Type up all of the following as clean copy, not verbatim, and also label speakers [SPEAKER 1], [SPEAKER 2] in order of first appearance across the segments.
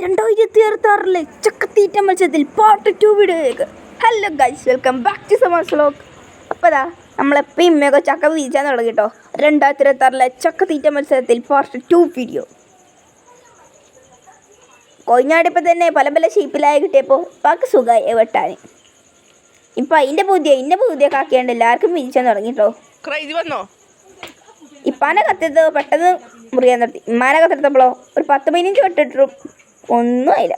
[SPEAKER 1] 2026 ചക്കത്തീറ്റ മത്സരത്തിൽ പാർട്ട് 2 വീഡിയോയിലേക്ക്. Hello guys, welcome back to സമാസ് വ്ലോഗ്. അപ്പോൾ ഇതാ നമ്മളെപ്പോൾ ഇമ്മയൊക്കെ ചക്ക വീഴ്ചാൻ തുടങ്ങി കേട്ടോ. 2026 ചക്കത്തീറ്റ മത്സരത്തിൽ പാർട്ട് 2 വീഡിയോ. കൊഞ്ഞാടിപ്പോൾ തന്നെ പല പല ഷേപ്പിലായി കിട്ടിയപ്പോൾ ബാക്കി സുഖമായി വെട്ടാൻ. ഇപ്പം അതിൻ്റെ പുതിയ കാക്കിയാണ്ട് എല്ലാവർക്കും വീഴ്ചാൻ തുടങ്ങി കേട്ടോ. ഇപ്പാനെ കത്തിയത് പെട്ടെന്ന് മുറിയാൻ നിർത്തി. ഇമ്മാനെ കത്തിയെടുത്തപ്പോഴോ ഒരു 10-15 വെട്ടിട്ടും ഒന്നും ആയില്ല.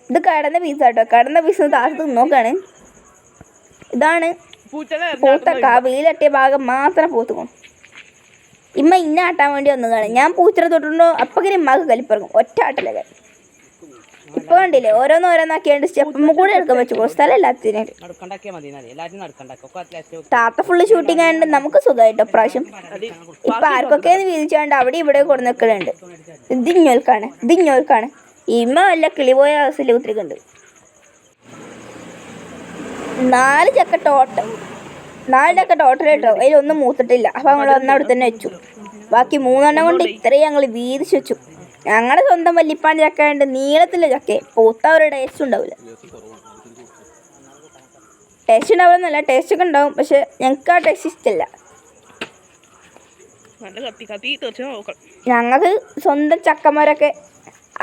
[SPEAKER 1] ഇത് കടന്ന പീസ് കേട്ടോ. കടന്ന പീസ് താഴത്ത് നോക്കാണ്. ഇതാണ് പൂത്തക്ക. വെയിലട്ടിയ ഭാഗം മാത്രം പൂത്തുക്കും. ഇമ്മ ഇന്ന ആട്ടാൻ വേണ്ടി വന്നതാണ്. ഞാൻ പൂച്ചനെ തൊട്ടുണ്ടോ അപ്പങ്ങനെ ഇമ്മാക്ക് കലിപ്പിറങ്ങും ഒറ്റ ആട്ടിലൊക്കെ. ഇപ്പൊ കണ്ടില്ലേ, ഓരോന്നാക്കിയാണ്ട് സ്റ്റെപ്പും കൂടെ എടുക്കാൻ പറ്റുമോ? സ്ഥലം എല്ലാത്തിനും. താത്ത ഫുള്ള് ഷൂട്ടിംഗ് ആയതുകൊണ്ട് നമുക്ക് സുഖമായിട്ടോ പ്രാവശ്യം. ഇപ്പൊ ആർക്കൊക്കെ വീതിച്ചാണ്ട് അവിടെ ഇവിടെ കൊടുന്ന് നിൽക്കുന്നുണ്ട്. ഇതിഞ്ഞോൽക്കാണ് ഇമ്മ വല്ല കിളി പോയ അവസ്ഥയിൽ കുത്തിരിക്കുന്നുണ്ട്. 4 ചക്ക ടോട്ടൽ കേട്ടോ. അതിലൊന്നും മൂത്തിട്ടില്ല. അപ്പൊ ഞങ്ങൾ അവിടെ തന്നെ വെച്ചു. ബാക്കി 3 കൊണ്ട് ഇത്രയും ഞങ്ങൾ വീതിച്ച് വെച്ചു. ഞങ്ങളുടെ സ്വന്തം വല്ലിപ്പാൻ്റെ ചക്ക ഉണ്ട്, നീളത്തിലെ ചക്ക. പൂത്ത ഒരു ടേസ്റ്റ് ഉണ്ടാവില്ല. ടേസ്റ്റ് ഉണ്ടാവില്ലെന്നല്ല, ടേസ്റ്റ് ഒക്കെ ഉണ്ടാവും. പക്ഷെ ഞങ്ങൾക്ക് ആ ടേസ്റ്റ് ഇഷ്ടമല്ല. ഞങ്ങൾക്ക് സ്വന്തം ചക്കന്മാരൊക്കെ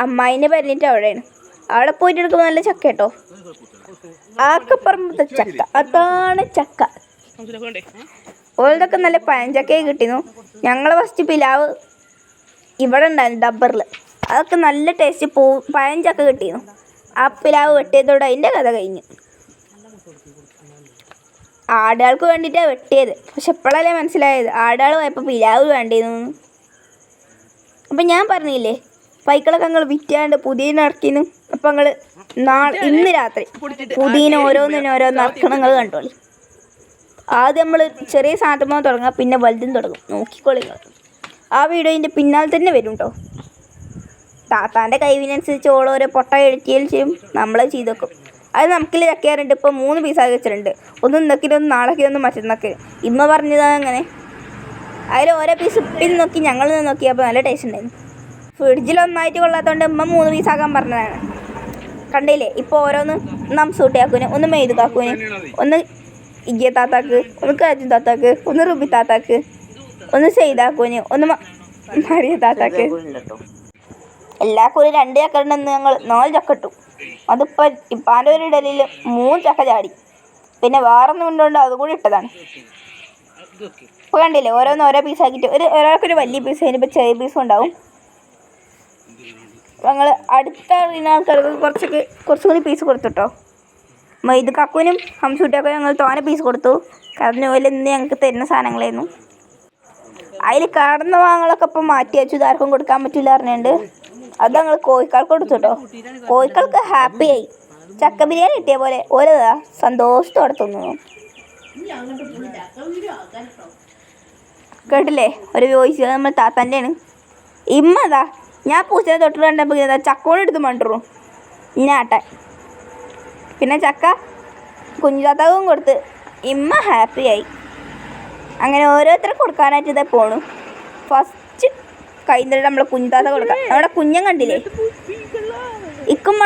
[SPEAKER 1] അമ്മായിനെ പറഞ്ഞിട്ട് അവിടെയാണ്. അവിടെ പോയിട്ട് എടുക്കുമ്പോൾ നല്ല ചക്ക കേട്ടോ. ആക്കപ്പറമ്പത്തെ ചക്ക, അതാണ് ചക്ക. ഓരതൊക്കെ നല്ല പഴഞ്ചക്കയെ കിട്ടിയിരുന്നു. ഞങ്ങൾ ഫസ്റ്റ് പിലാവ് ഇവിടെ ഉണ്ടായിരുന്നു ഡബ്ബറിൽ. അതൊക്കെ നല്ല ടേസ്റ്റ്. പഴഞ്ചക്ക കിട്ടിയിരുന്നു. ആ പിലാവ് വെട്ടിയതോടെ അതിൻ്റെ കഥ കഴിഞ്ഞു. ആടുകൾക്ക് വേണ്ടിയിട്ടാണ് വെട്ടിയത്. പക്ഷെ എപ്പോഴല്ലേ മനസ്സിലായത് ആടുകൾ പോയപ്പോൾ പിലാവ് വേണ്ടിയിരുന്നു. അപ്പം ഞാൻ പറഞ്ഞില്ലേ, പൈക്കളൊക്കെ ഞങ്ങൾ വിറ്റാണ്ട് പുതിയ ഇറക്കിന്നു. അപ്പം ഞങ്ങൾ ഇന്ന് രാത്രി പുതിയ ഓരോന്നിനും ഇറക്കണം. നിങ്ങൾ കണ്ടോളി. ആദ്യം നമ്മൾ ചെറിയ സാധനമോ തുടങ്ങാം, പിന്നെ വലുതും തുടങ്ങും. നോക്കിക്കോളി. ആ വീഡിയോൻ്റെ പിന്നാലെ തന്നെ വരും കേട്ടോ. താത്താൻ്റെ കഴിവിനനുസരിച്ച് ഓരോരോ പൊട്ട എഴുത്തിയാൽ ചെയ്യും. നമ്മളെ ചെയ്ത് വെക്കും. അത് നമുക്കിൽ ചക്കയാറുണ്ട്. ഇപ്പോൾ 3 പീസാക്കി വെച്ചിട്ടുണ്ട്. ഒന്ന് ഇന്നക്കിന്, ഒന്ന് നാളേക്ക്, ഒന്ന് മറ്റന്നൊക്കെ. ഇമ്മ പറഞ്ഞതാണ് അങ്ങനെ. അതിൽ ഓരോ പീസ് ഇപ്പിൽ നോക്കി ഞങ്ങൾ നോക്കിയപ്പോൾ നല്ല ടേസ്റ്റ് ഉണ്ടായിരുന്നു. ഫ്രിഡ്ജിൽ ഒന്നായിട്ട് കൊള്ളാത്തതുകൊണ്ട് ഇമ്മ 3 പീസാക്കാൻ പറഞ്ഞതാണ്. കണ്ടില്ലേ, ഇപ്പോൾ ഓരോന്ന് നംസൂട്ടിയാക്കൂന്, ഒന്ന് മെയ്ത് കാക്കൂന്, ഒന്ന് ഇഗ്യ താത്താക്ക്, ഒന്ന് കാജു താത്താക്ക്, ഒന്ന് റുബി താത്താക്ക്, ഒന്ന് ചെയ്താക്കൂന്, ഒന്ന് മറിയ താത്താക്ക്. എല്ലാ കൂടി 2 ചക്ക ഉണ്ടെന്ന് ഞങ്ങൾ 4 ചക്ക ഇട്ടു. അതിപ്പോൾ ഇപ്പാൻ്റെ ഒരു ഇടലിൽ 3 ചക്ക ചാടി. പിന്നെ വേറൊന്നും ഉണ്ടോണ്ട് അതുകൂടി ഇട്ടതാണ്. ഇപ്പോൾ കണ്ടില്ലേ, ഓരോ പീസാക്കിയിട്ട് ഒരാൾക്കൊരു വലിയ പീസ്, അതിനിപ്പോൾ ചെറിയ പീസും ഉണ്ടാവും. ഞങ്ങൾ അടുത്ത ആൾക്കാർക്ക് കുറച്ചുകൂടി പീസ് കൊടുത്തുട്ടോ. ഇത് കക്കുവിനും ഹംസൂട്ടിയൊക്കെ ഞങ്ങൾ തോനെ പീസ് കൊടുത്തു. കാരണം പോലെ ഇന്ന് ഞങ്ങൾക്ക് തരുന്ന സാധനങ്ങളായിരുന്നു. അതിൽ കടന്ന വാങ്ങളൊക്കെ ഇപ്പം മാറ്റി വെച്ചു. ഇതാർക്കും കൊടുക്കാൻ പറ്റില്ല പറഞ്ഞുകൊണ്ട് അത് ഞങ്ങൾ കോഴിക്കൾക്ക് കൊടുത്തു കേട്ടോ. കോഴിക്കൾക്ക് ഹാപ്പിയായി. ചക്ക ബിരിയാണി കിട്ടിയ പോലെ ഓരോ സന്തോഷത്തോടെ തിന്നു. കേട്ടില്ലേ ഒരു വോയിസ്? നമ്മൾ താത്താൻ്റെയാണ്. ഇമ്മതാ ഞാൻ പൂച്ചനെ തൊട്ട് കണ്ടപ്പോൾ ചക്കോടെടുത്ത് മണ്ടു ഇന്നാട്ടാൻ. പിന്നെ ചക്ക കുഞ്ഞു താത്താക്കും കൊടുത്ത് ഇമ്മ ഹാപ്പിയായി. അങ്ങനെ ഓരോരുത്തരും കൊടുക്കാനായിട്ട് ഇതേ പോണു. ഫസ്റ്റ് കഴിഞ്ഞിട്ട് നമ്മൾ കുഞ്ഞുതാത്ത കൊടുക്കാം. നമ്മുടെ കുഞ്ഞൻ കണ്ടില്ലേ, ഇക്കും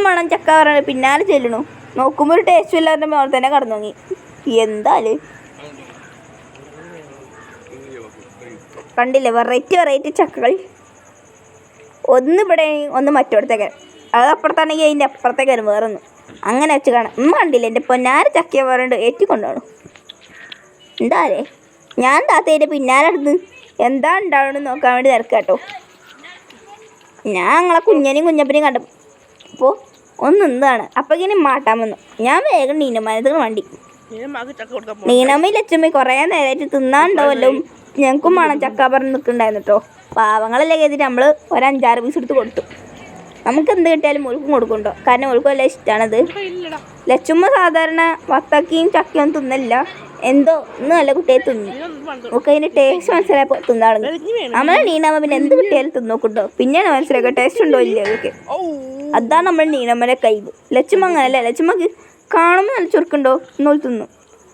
[SPEAKER 1] മണം ചക്ക പറഞ്ഞ പിന്നാലെ ചെല്ലണു. നോക്കുമ്പോൾ ഒരു ടേസ്റ്റും ഇല്ലാതെ മോൾ തന്നെ കടന്നു നോങ്ങി. എന്തായാലും കണ്ടില്ലേ, വെറൈറ്റി ചക്കകൾ. ഒന്ന് ഇവിടെ, ഒന്ന് മറ്റോടത്തേക്ക്. അത് അപ്പുറത്താണെങ്കിൽ അതിൻ്റെ അപ്പുറത്തേക്ക് വേറൊന്ന്. അങ്ങനെ വെച്ച് കാണാം. കണ്ടില്ലേ, എൻ്റെ പൊന്നാര ചക്കയെ പറഞ്ഞിട്ട് ഏറ്റിക്കൊണ്ടാണ്. എന്താലേ, ഞാൻ താത്തേൻ്റെ പിന്നാലെ നടന്ന് എന്താ ഉണ്ടാവണമെന്ന് നോക്കാൻ വേണ്ടി തിരക്കാം കേട്ടോ. ഞാൻ ഞങ്ങളെ കുഞ്ഞപ്പനെയും കണ്ടപ്പോൾ എന്താണ് അപ്പം ഇങ്ങനെ മാട്ടാൻ വന്നു. ഞാൻ വേഗം നീനമ്മ വണ്ടി. നീനമ്മയും ലച്ചമ്മയും കുറേ നേരമായിട്ട് തിന്നാണ്ടാവല്ലോ. ഞങ്ങൾക്കും വേണം ചക്ക പറഞ്ഞ് നിൽക്കുന്നുണ്ടായിരുന്നു കേട്ടോ. പാവങ്ങളല്ലേ കരുതിയിട്ട് നമ്മൾ ഒരു 5-6 പീസ് എടുത്ത് കൊടുത്തു. നമുക്ക് എന്ത് കിട്ടിയാലും മുഴുക്കും കൊടുക്കുന്നുണ്ടോ, കാരണം മുഴുക്കും എല്ലാം ഇഷ്ടമാണത്. ലച്ചുമ്മ സാധാരണ വത്തക്കയും ചക്കയൊന്നും തിന്നില്ല. എന്തോ ഇന്ന് നല്ല കുട്ടിയെ തിന്നു. നമുക്ക് അതിൻ്റെ ടേസ്റ്റ് മനസ്സിലായപ്പോൾ തിന്നാളുണ്ട്. നമ്മളെ നീനമ്മ പിന്നെ എന്ത് കിട്ടിയാലും തിന്നോക്കുണ്ടോ. പിന്നെയാണ് മനസ്സിലാക്കുക ടേസ്റ്റ് ഉണ്ടോ ഇല്ല അതൊക്കെ. അതാണ് നമ്മൾ നീനമ്മയുടെ കഴിവ്. ലച്ചുമ്മ അങ്ങനല്ല. ലച്ചുമ്മക്ക് കാണുമ്പോൾ നല്ല ചുരുക്കുണ്ടോ എന്നോൾ തിന്നു.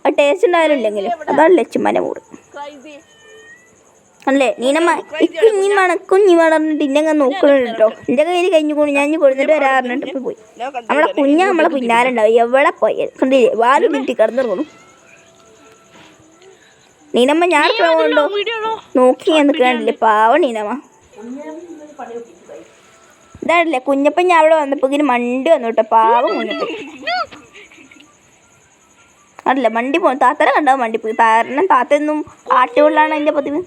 [SPEAKER 1] ആ ടേസ്റ്റ് ഉണ്ടായാലും ഇല്ലെങ്കിലും അതാണ് ലച്ചുമ്മൻ്റെ മൂട്. അല്ലേ നീനമ്മ കുഞ്ഞി മണന്നിട്ട് ഇന്നെ നോക്കണുണ്ട് കേട്ടോ. എൻ്റെ കയ്യിൽ കഴിഞ്ഞു പോണു. ഞാൻ കൊടുത്തിട്ട് വരാറിഞ്ഞിട്ട് ഇപ്പം പോയി. നമ്മളെ നമ്മളെ പിന്നാലെ ഉണ്ടാവും എവിടെ പോയാൽ കണ്ടില്ലേ വാല് നീട്ടി കിടന്നിറങ്ങണു. നീനമ്മ ഞാൻ കൊണ്ടോ നോക്കി ഞാൻ നിൽക്കാണ്ടില്ലേ പാവ നീനമ്മ. ഇതാണല്ലേ കുഞ്ഞപ്പൻ ഞാൻ അവിടെ വന്നപ്പോൾ ഇങ്ങനെ മണ്ടി വന്നു കേട്ടോ പാവം കുഞ്ഞപ്പൻ. കണ്ടില്ല മണ്ടി പോകും. താത്തനെ കണ്ടാവും മണ്ടി പോയി. കാരണം താത്തയൊന്നും ആട്ടുകൊള്ളാണ് അതിൻ്റെ പതിവ്.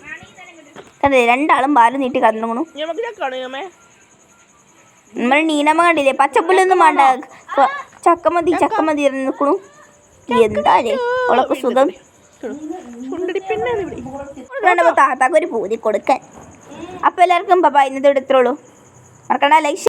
[SPEAKER 1] കണ്ടില്ലേ രണ്ടാളും പാല് നീട്ടി കടന്നു. നമ്മൾ നീനമ്മ കണ്ടില്ലേ പച്ചപ്പുല്ലൊന്നും വേണ്ട ചക്കമതി നിൽക്കണു. എന്താലേ അവളൊക്കെ സുഖം. താത്താക്കൊരു പൂതി കൊടുക്കാൻ. അപ്പോൾ എല്ലാവർക്കും ബൈ ഇന്നത്തെ ഇത്രയുള്ളൂ. മറക്കണ്ട ലൈക്ക്